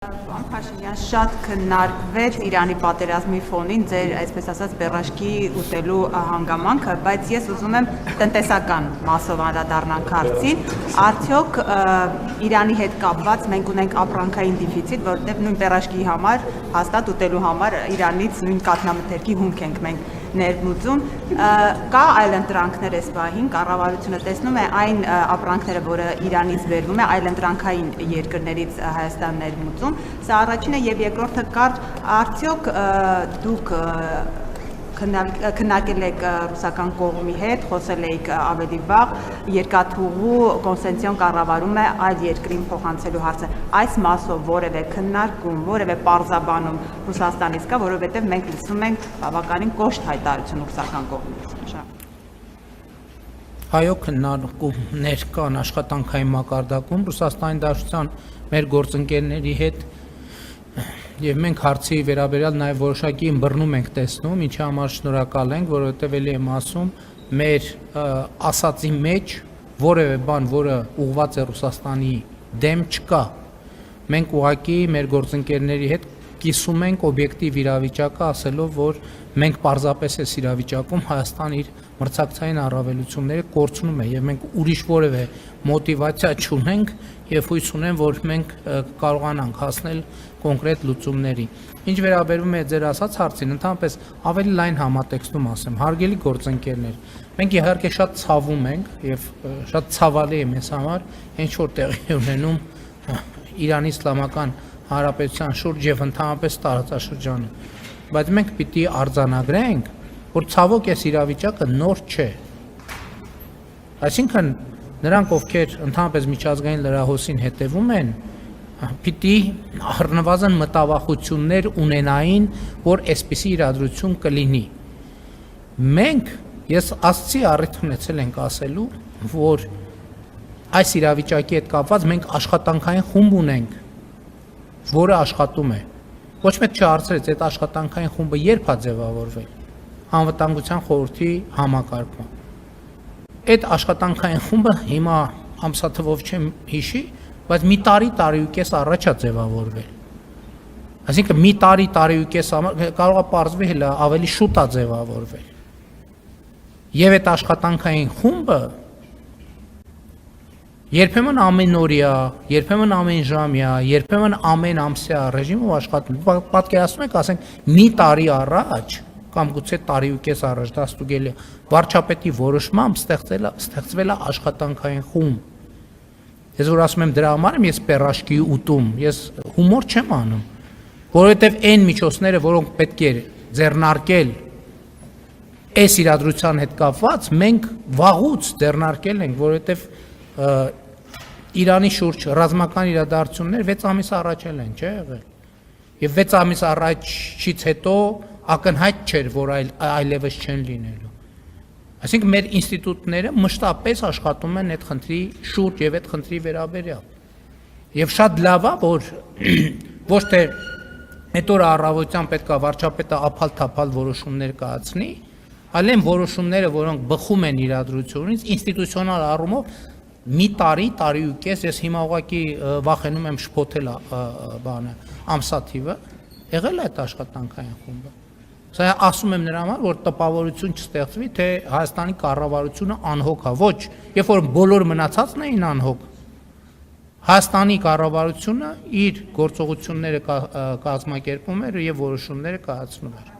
Փաշինյան շատ քննարկվեց Իրանի պատերազմի ֆոնին ձեր, այսպես ասած, բեռաշկի ուտելու հանգամանքը, բայց ես ուզում եմ տնտեսական մասով անդրադառնանք հարցին, արդյոք Իրանի հետ կապված մենք ունենք ապրանքային դիֆիցիտ, որովհետև նույն բեռաշկի համար, հաստատ ուտելու համար Իրանից նույն կաթնամթերքի հումք ենք մենք ներմուծում, կա այլընտրանքներ այս պահին, կառավարությունը տեսնում է այն ապրանքները, որը Իրանից բերվում է, այլընտրանքային երկրներից Հայաստան ներմուծում, սա առաջինը եւ երկրորդը կարճ արդյոք դուք քննարկել եք ռուսական կողմի հետ, խոսել եք ավելի վաղ, երկաթուղու կոնսենսիոն կառավարում է այլ երկրին փոխանցելու հարցը, այս մասով որևէ քննարկում, որևէ պարզաբանում Ռուսաստանից կա, որովհետև մենք լսում ենք բավականին կոշտ հայտարարություն ռուսական կողմից։ Այո, քննարկումներ կան աշխատանքային մակարդակում Ռուսաստանի Դաշնության մեր գործընկերների հետ եւ մենք հարցի վերաբերյալ նաեւ որոշակի ըմբռնում ենք տեսնում, ինչի համար շնորհակալ ենք, որովհետեւ ելի եմ ասում, մեր ասածի մեջ որևէ բան, որը ուղղված է Ռուսաստանի դեմ չկա։ Մենք ուղղակի մեր գործընկերների հետ կիսում ենք օբյեկտիվ իրավիճակը, ասելով, որ մենք պարզապես այս իրավիճակում Հայաստան իր մրցակցային առավելությունները կորցնում է եւ մենք ուրիշ որևէ մոտիվացիա չունենք եւ հույս ունեմ, որ մենք կարողանանք հասնել կոնկրետ լուծումների։ Ինչ վերաբերում է ձեր ասած հարցին, ընդհանրապես ավելի լայն համատեքստում ասեմ, հարգելի գործընկերներ, մենք իհարկե շատ ցավում ենք եւ շատ ցավալի է մեզ համար, ինչ որ տեղի ունենում Իրանի Իսլամական Հանրապետության շուրջ եւ ընդհանրապես տարածաշրջանը, բայց մենք պիտի արձանագրենք, որ ցավոք այս իրավիճակը նոր չէ։ Այսինքն նրանք, ովքեր ընդհանրապես միջազգային լրահոսին հետևում են, պիտի առնվազն մտավախություններ ունենային, որ այսպիսի իրադրություն կլինի։ Մենք, ես աստծի առիթ ունեցել ենք ասելու, որ այս իրավիճակի հետ կապված մենք աշխատանքային խումբ ունենք, որը աշխատում է։ Ոչ մեկ չհարցրեց այդ աշխատանքային խումբը երբ է ձևավորվել։ Անվտանգության խորհրդի համակարգում։ Այդ աշխատանքային խումբը հիմա ամսաթվով չեմ հիշի, բայց մի տարի ու կես առաջ է ձևավորվել։ Այսինքն մի տարի ու կես կարող է պարզվի հələ ավելի շուտ է ձևավորվել։ Եվ այդ աշխատանքային խումբը երբեմն ամենօրյա, երբեմն ամենժամյա, երբեմն ամեն ամսյա ռեժիմով աշխատում։ Պատկերացնում եք, ասենք, մի տարի առաջ կամ գուցե տարի ու կես առաջ դա ստուգելի վարչապետի որոշմամբ ստեղծվել է աշխատանքային խումբ։ Ես որ ասում եմ դրա համար եմ ես բեռաշկի ուտում, ես հումոր չեմ անում, որովհետև այն միջոցները, որոնք պետք է ձեռնարկել այս իրադրության հետ կապված, մենք վաղուց ձեռնարկել ենք, որովհետև Իրանի շուրջ ռազմական իրադարձություններ 6 ամիս առաջ են, չէ՞ եղել։ Եվ 6 ամիս առաջից հետո ակնհայտ չէր, որ այլևս չեն լինելու։ Այսինքն մեր ինստիտուտները մշտապես աշխատում են այդ խնդրի շուրջ եւ այդ խնդրի վերաբերյալ։ Եվ շատ լավ է, որ ոչ թե այդ օրը առավոտյան պետք է վարչապետը ափալ-թափալ որոշումներ կայացնի, այլ այն որոշումները, որոնք բխում են իրադրությունից, ինստիտուցիոնալ առումով մի տարի ու կես, ես հիմա ուղղակի վախենում եմ շփոթել բանը, ամսաթիվը, եղել է այդ աշխատանքային խումբը։ Սա ասում եմ նրա համար, որ տպավորություն չստեղծվի, թե Հայաստանի կառավարությունը անհոգ է, ոչ, երբ որ բոլոր մնացածն էին անհոգ, Հայաստանի կառավարությունը իր գործողությունները կազմակերպում էր եւ որոշումները կայացնում էր։